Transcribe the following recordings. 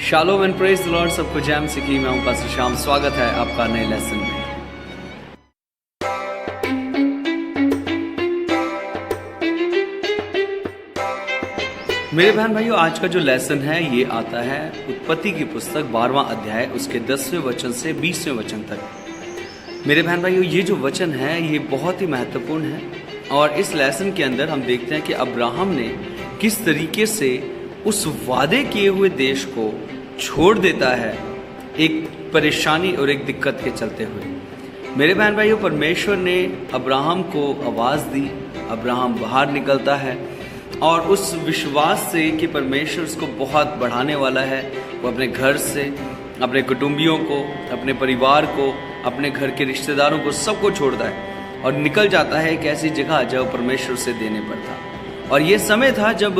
Shalom and praise the Lord. सबको jam सिखी। मैं हूं पास्टर श्याम। स्वागत है आपका नए लेसन में। मेरे बहन भाइयों, आज का जो लेसन है ये आता है उत्पत्ति की पुस्तक 12वां अध्याय उसके 10वें वचन से 20वें वचन तक। मेरे बहन भाइयों, ये जो वचन है ये बहुत ही महत्वपूर्ण है और इस लेसन के अंदर हम देखते हैं कि अब्राहम ने किस तरीके से उस वादे किए हुए देश को छोड़ देता है एक परेशानी और एक दिक्कत के चलते हुए। मेरे बहन भाइयों, परमेश्वर ने अब्राहम को आवाज़ दी। अब्राहम बाहर निकलता है और उस विश्वास से कि परमेश्वर उसको बहुत बढ़ाने वाला है, वो अपने घर से, अपने कुटुंबियों को, अपने परिवार को, अपने घर के रिश्तेदारों को, सबको छोड़ता है और निकल जाता है एक ऐसी जगह जब परमेश्वर से देने पर था। और ये समय था जब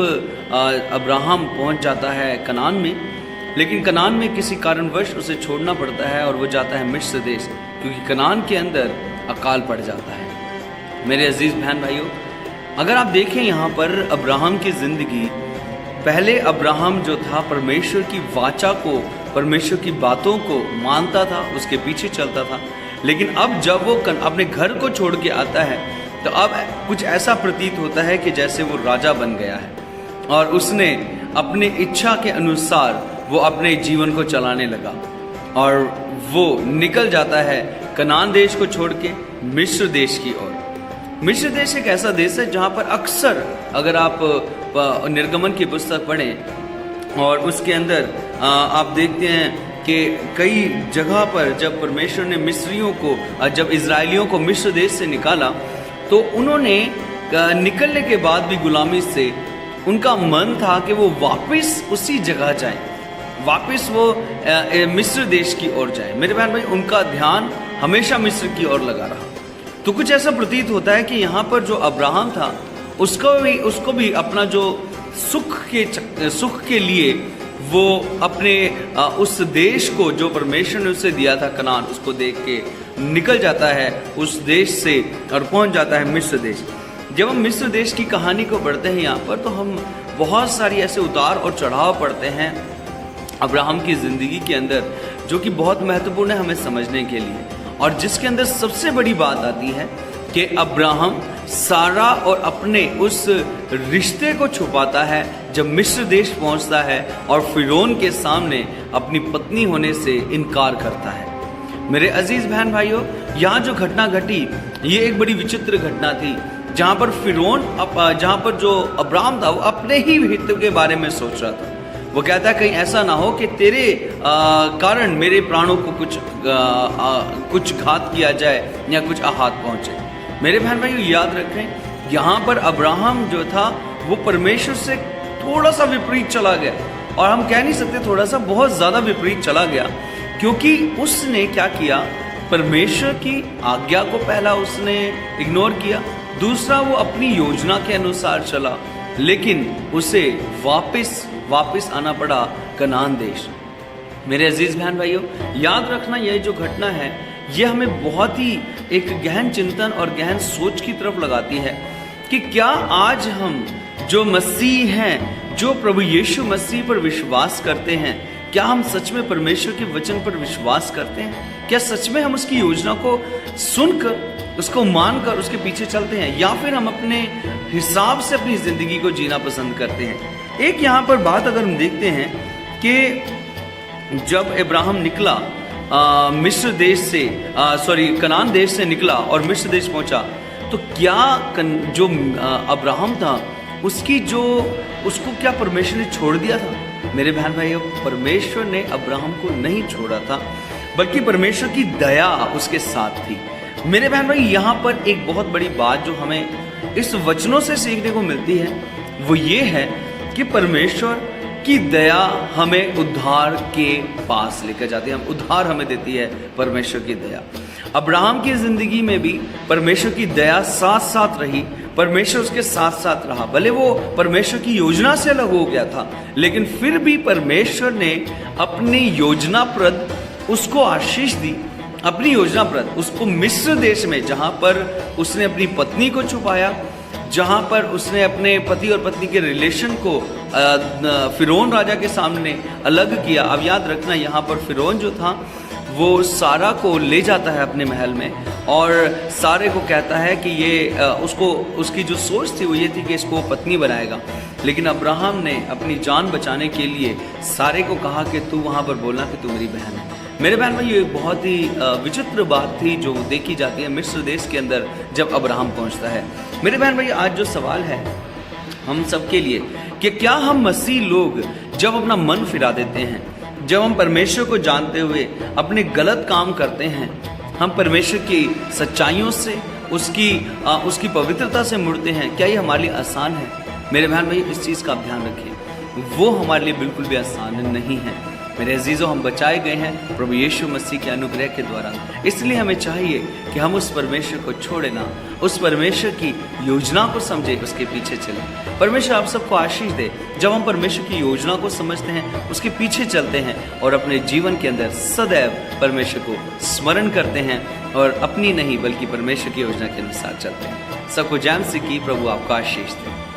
अब्राहम पहुंच जाता है कनान में, लेकिन कनान में किसी कारणवश उसे छोड़ना पड़ता है और वो जाता है मिस्र देश, क्योंकि कनान के अंदर अकाल पड़ जाता है। मेरे अजीज बहन भाइयों, अगर आप देखें यहाँ पर अब्राहम की ज़िंदगी, पहले अब्राहम जो था परमेश्वर की वाचा को, परमेश्वर की बातों को मानता था, उसके पीछे चलता था। लेकिन अब जब वो अपने घर को छोड़ के आता है तो अब कुछ ऐसा प्रतीत होता है कि जैसे वो राजा बन गया है और उसने अपनी इच्छा के अनुसार वो अपने जीवन को चलाने लगा और वो निकल जाता है कनान देश को छोड़ के मिस्र देश की ओर। मिस्र देश एक ऐसा देश है जहाँ पर अक्सर, अगर आप निर्गमन की पुस्तक पढ़ें और उसके अंदर आप देखते हैं कि कई जगह पर जब परमेश्वर ने मिस्रियों को, जब इजराइलियों को मिस्र देश से निकाला तो उन्होंने निकलने के बाद भी गुलामी से उनका मन था कि वो वापस उसी जगह जाएं, वापस वो मिस्र देश की ओर जाएं। मेरे बहन भाई, उनका ध्यान हमेशा मिस्र की ओर लगा रहा। तो कुछ ऐसा प्रतीत होता है कि यहाँ पर जो अब्राहम था उसको भी अपना जो सुख के लिए वो अपने उस देश को जो परमेश्वर ने उसे दिया था कनान, उसको देख के निकल जाता है उस देश से और पहुंच जाता है मिस्र देश। जब हम मिस्र देश की कहानी को पढ़ते हैं यहाँ पर, तो हम बहुत सारी ऐसे उतार और चढ़ाव पढ़ते हैं अब्राहम की ज़िंदगी के अंदर, जो कि बहुत महत्वपूर्ण है हमें समझने के लिए। और जिसके अंदर सबसे बड़ी बात आती है कि अब्राहम सारा और अपने उस रिश्ते को छुपाता है जब मिस्र देश पहुंचता है और फिरौन के सामने अपनी पत्नी होने से इनकार करता है। मेरे अजीज बहन भाइयों, यहाँ जो घटना घटी ये एक बड़ी विचित्र घटना थी, जहाँ पर फिरौन, जहाँ पर जो अब्राहम था वो अपने ही हित के बारे में सोच रहा था। वो कहता है कहीं ऐसा ना हो कि तेरे कारण मेरे प्राणों को कुछ घात किया जाए या कुछ आहत पहुंचे। मेरे बहन भाइयों, याद रखें, यहाँ पर अब्राहम जो था वो परमेश्वर से थोड़ा सा विपरीत चला गया, और हम कह नहीं सकते थोड़ा सा, बहुत ज़्यादा विपरीत चला गया, क्योंकि उसने क्या किया, परमेश्वर की आज्ञा को पहला उसने इग्नोर किया, दूसरा वो अपनी योजना के अनुसार चला, लेकिन उसे वापस आना पड़ा कनान देश। मेरे अजीज बहन भाइयों, याद रखना, यह जो घटना है ये हमें बहुत ही एक गहन चिंतन और गहन सोच की तरफ लगाती है कि क्या आज हम जो मसीह हैं, जो प्रभु यीशु मसीह पर विश्वास करते हैं, क्या हम सच में परमेश्वर के वचन पर विश्वास करते हैं? क्या सच में हम उसकी योजना को सुनकर, उसको मानकर उसके पीछे चलते हैं, या फिर हम अपने हिसाब से अपनी ज़िंदगी को जीना पसंद करते हैं? एक यहाँ पर बात अगर हम देखते हैं कि जब अब्राहम निकला मिस्र देश से, कनान देश से निकला और मिस्र देश पहुंचा, तो क्या जो अब्राहम था उसको क्या परमेश्वर ने छोड़ दिया था? मेरे बहन भाइयों, परमेश्वर ने अब्राहम को नहीं छोड़ा था, बल्कि परमेश्वर की दया उसके साथ थी। मेरे बहन भाई, यहाँ पर एक बहुत बड़ी बात जो हमें इस वचनों से सीखने को मिलती है वो ये है कि परमेश्वर की दया हमें उद्धार के पास लेकर जाती है, हम उद्धार हमें देती है परमेश्वर की दया। अब्राहम की जिंदगी में भी परमेश्वर की दया साथ साथ रही, परमेश्वर उसके साथ साथ रहा। भले वो परमेश्वर की योजना से अलग हो गया था, लेकिन फिर भी परमेश्वर ने अपनी योजनाप्रद उसको आशीष दी, अपनी योजनाप्रद उसको मिस्र देश में, जहाँ पर उसने अपनी पत्नी को छुपाया, जहाँ पर उसने अपने पति और पत्नी के रिलेशन को फिरौन राजा के सामने अलग किया। अब याद रखना, यहाँ पर फिरौन जो था वो सारा को ले जाता है अपने महल में और सारे को कहता है कि ये उसकी जो सोच थी वो ये थी कि इसको पत्नी बनाएगा। लेकिन अब्राहम ने अपनी जान बचाने के लिए सारे को कहा कि तू वहाँ पर बोलना कि तू मेरी बहन है। मेरे बहन भाई, ये बहुत ही विचित्र बात थी जो देखी जाती है मिस्र देश के अंदर जब अब्राहम पहुँचता है। मेरे बहन भाई, आज जो सवाल है हम सबके लिए कि क्या हम मसीह लोग जब अपना मन फिरा देते हैं, जब हम परमेश्वर को जानते हुए अपने गलत काम करते हैं, हम परमेश्वर की सच्चाइयों से उसकी पवित्रता से मुड़ते हैं, क्या ये हमारे लिए आसान है? मेरे बहन भाई, इस चीज़ का ध्यान रखें, वो हमारे लिए बिल्कुल भी आसान नहीं है। मेरे अजीज़ों, हम बचाए गए हैं प्रभु यीशु मसीह के अनुग्रह के द्वारा। इसलिए हमें चाहिए कि हम उस परमेश्वर को छोड़े ना, उस परमेश्वर की योजना को समझे, उसके पीछे चलें। परमेश्वर आप सबको आशीष दे। जब हम परमेश्वर की योजना को समझते हैं, उसके पीछे चलते हैं और अपने जीवन के अंदर सदैव परमेश्वर को स्मरण करते हैं और अपनी नहीं बल्कि परमेश्वर की योजना के अनुसार चलते हैं। सबको जय मसीह की। प्रभु आपका आशीष दे।